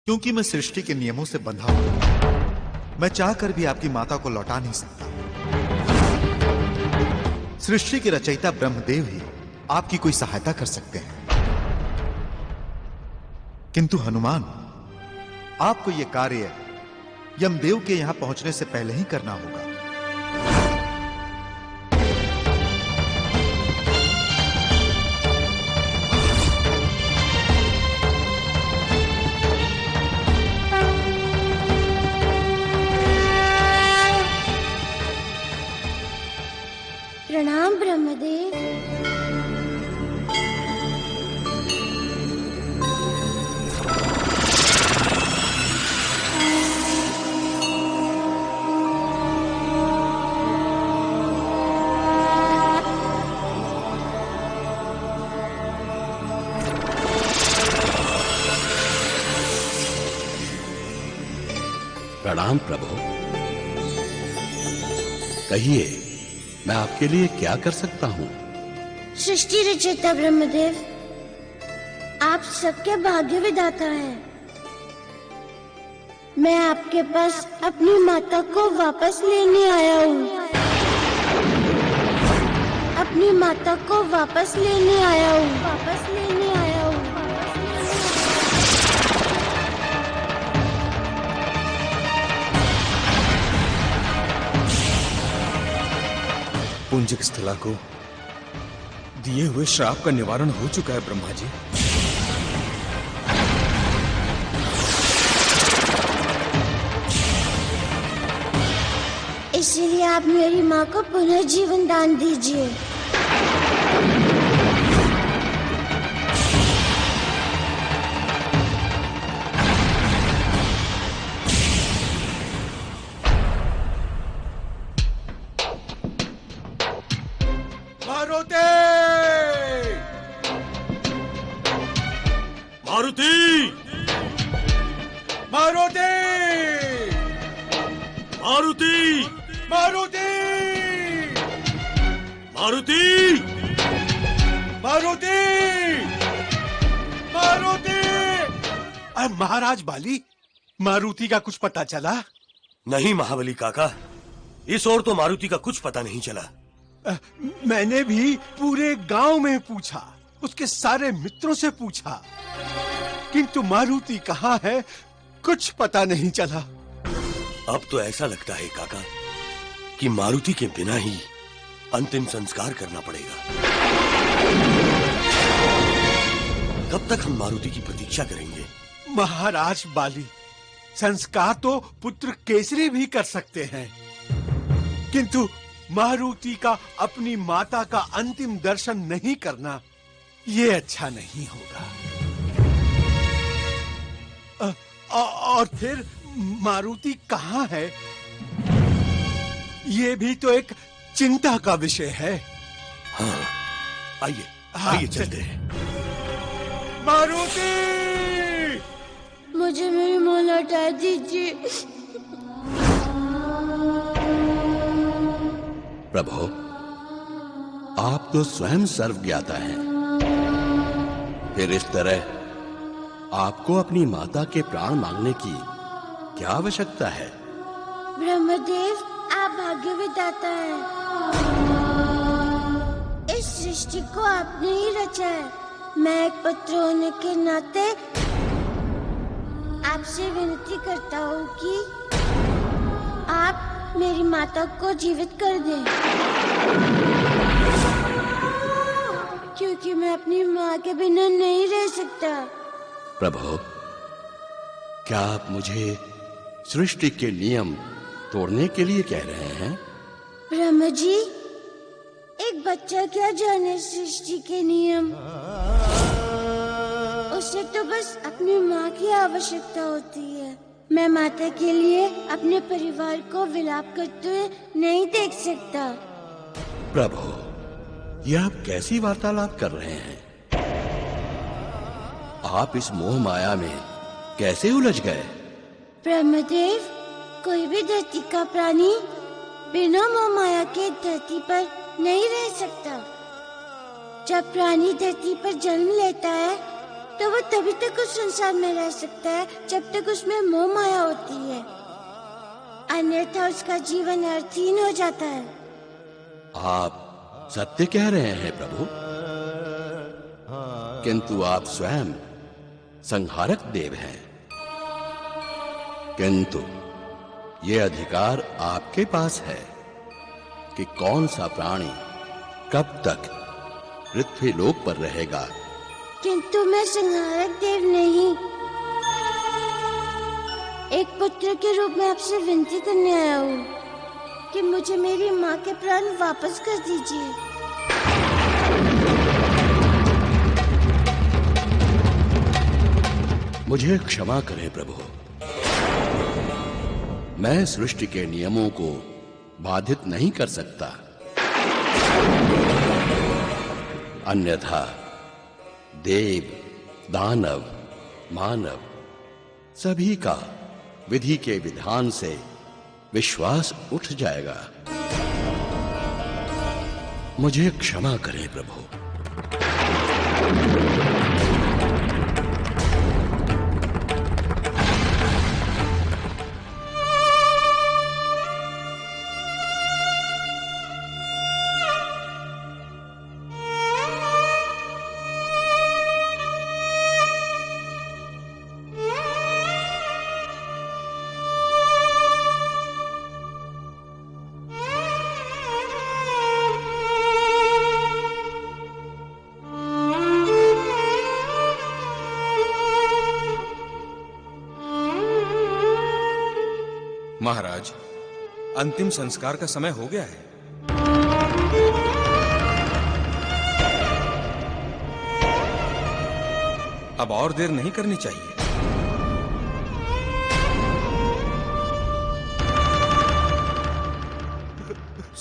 क्योंकि मैं सृष्टि के नियमों से बंधा हूं, मैं चाहकर भी आपकी माता को लौटा नहीं सकता। सृष्टि के रचयिता ब्रह्मदेव ही आपकी कोई सहायता कर सकते हैं, किंतु हनुमान, आपको यह कार्य यमदेव के यहां पहुंचने से पहले ही करना होगा। प्रणाम ब्रह्मदेव। प्रणाम प्रभु, कहिए मैं आपके लिए क्या कर सकता हूँ? सृष्टि रचयिता ब्रह्मदेव, आप सबके भाग्य विधाता हैं। मैं आपके पास अपनी माता को वापस लेने आया हूँ। अपनी माता को वापस लेने आया हूँ। वापस लेने आया हूँ। पुंजिक स्थला को दिए हुए श्राप का निवारण हो चुका है ब्रह्मा जी। इसीलिए आप मेरी माँ को पुनः जीवन दान दीजिए। मारुति! मारुति! मारुति! मारुति! मारुति! मारुति! मारुति! महाराज बाली, मारुति का कुछ पता चला? नहीं महाबली काका, इस ओर तो मारुति का कुछ पता नहीं चला। मैंने भी पूरे गांव में पूछा, उसके सारे मित्रों से पूछा, किंतु मारुति कहाँ है कुछ पता नहीं चला। अब तो ऐसा लगता है काका कि मारुति के बिना ही अंतिम संस्कार करना पड़ेगा। कब तक हम मारुति की प्रतीक्षा करेंगे? महाराज बाली, संस्कार तो पुत्र केसरी भी कर सकते हैं, किंतु मारुति का अपनी माता का अंतिम दर्शन नहीं करना, ये अच्छा नहीं होगा। और फिर मारुति कहाँ है, ये भी तो एक चिंता का विषय है। हाँ, आइए आइए चलते हैं। मारुति! मुझे मेरी माँ लौटा दीजिए। प्रभु, आप तो स्वयं सर्वज्ञाता हैं, फिर इस तरह आपको अपनी माता के प्राण मांगने की क्या आवश्यकता है? ब्रह्मदेव, आप भाग्य विधाता हैं। इस सृष्टि को आपने ही रचा है। मैं एक पुत्र होने के नाते आपसे विनती करता हूँ कि आप मेरी माता को जीवित कर दें, क्योंकि मैं अपनी माँ के बिना नहीं रह सकता। प्रभु, क्या आप मुझे सृष्टि के नियम तोड़ने के लिए कह रहे हैं? ब्रह्मा जी, एक बच्चा क्या जाने सृष्टि के नियम। उसे तो बस अपनी माँ की आवश्यकता होती है। मैं माता के लिए अपने परिवार को विलाप करते हुए नहीं देख सकता। प्रभु, यह आप कैसी वार्तालाप कर रहे हैं? आप इस मोह माया में कैसे उलझ गए? ब्रह्मदेव, कोई भी धरती का प्राणी बिना मोह माया के धरती पर नहीं रह सकता। जब प्राणी धरती पर जन्म लेता है तो वो तभी तक उस संसार में रह सकता है जब तक उसमें मोह माया होती है, अन्यथा उसका जीवन अर्थहीन हो जाता है। आप सत्य कह रहे हैं प्रभु, किंतु आप स्वयं संहारक देव हैं। किंतु ये अधिकार आपके पास है कि कौन सा प्राणी कब तक पृथ्वी लोक पर रहेगा। किंतु मैं संहारक देव नहीं, एक पुत्र के रूप में आपसे विनती करने आया हूँ कि मुझे मेरी माँ के प्राण वापस कर दीजिए। मुझे क्षमा करें प्रभु, मैं सृष्टि के नियमों को बाधित नहीं कर सकता, अन्यथा देव, दानव, मानव सभी का विधि के विधान से विश्वास उठ जाएगा। मुझे क्षमा करें प्रभु। महाराज, अंतिम संस्कार का समय हो गया है। अब और देर नहीं करनी चाहिए।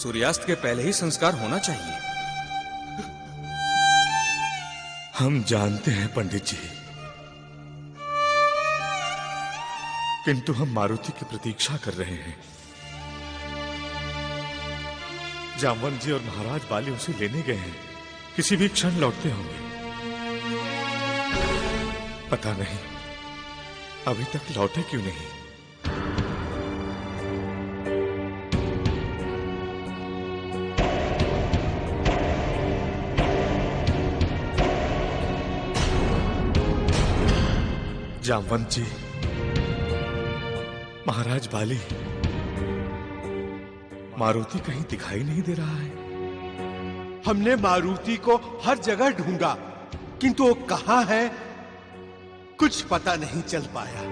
सूर्यास्त के पहले ही संस्कार होना चाहिए। हम जानते हैं पंडित जी, किंतु हम मारुति की प्रतीक्षा कर रहे हैं। जामवंत जी और महाराज बाली उसे लेने गए हैं, किसी भी क्षण लौटते होंगे। पता नहीं अभी तक लौटे क्यों नहीं। जामवंत जी, महाराज बाली, मारुति कहीं दिखाई नहीं दे रहा है। हमने मारुति को हर जगह ढूंढा, किंतु वो कहाँ है कुछ पता नहीं चल पाया।